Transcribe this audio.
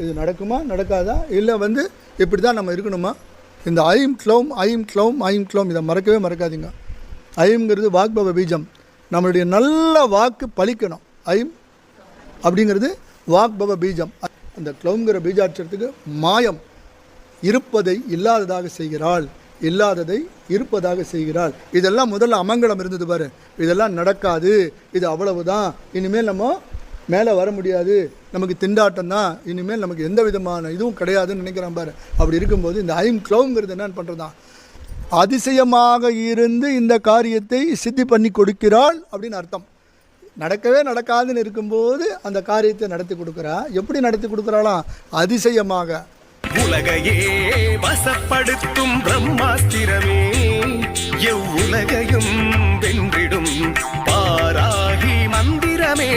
இது நடக்குமா நடக்காதா, இல்லை இப்படி தான் நம்ம இருக்கணுமா? இந்த ஐம் க்ளௌம் ஐம் க்ளௌம் ஐம் க்ளௌம் இதை மறக்கவே மறக்காதீங்க. ஐம்ங்கிறது வாக்பவ பீஜம். நம்மளுடைய நல்ல வாக்கு பலிக்கணும். ஐம் அப்படிங்கிறது வாக்பவ பீஜம். அந்த க்ளௌங்கிற பீஜாட்சரத்துக்கு மாயம், இருப்பதை இல்லாததாக செய்கிறாள், இல்லாததை இருப்பதாக செய்கிறாள். இதெல்லாம் முதல்ல அமங்கலம் இருந்தது பாரு, இதெல்லாம் நடக்காது, இது அவ்வளவுதான், இனிமேல் நம்ம மேலே வர முடியாது, நமக்கு திண்டாட்டம் தான், இனிமேல் நமக்கு எந்த விதமான இதுவும் கிடையாதுன்னு நினைக்கிறான் பாரு. அப்படி இருக்கும்போது இந்த ஐம் க்ளௌங்கிறது என்னன்னு பண்ணுறதான், அதிசயமாக இருந்து இந்த காரியத்தை சித்தி பண்ணி கொடுக்கிறாள் அப்படின்னு அர்த்தம். நடக்கவே நடக்காதுன்னு இருக்கும்போது அந்த காரியத்தை நடத்தி கொடுக்குறா. எப்படி நடத்தி கொடுக்குறாளாம்? அதிசயமாக. உலகையே வசப்படுத்தும் பிரம்மாஸ்திரமே, எவ்வுலகையும் வென்றிடும் பாராகி மந்திரமே.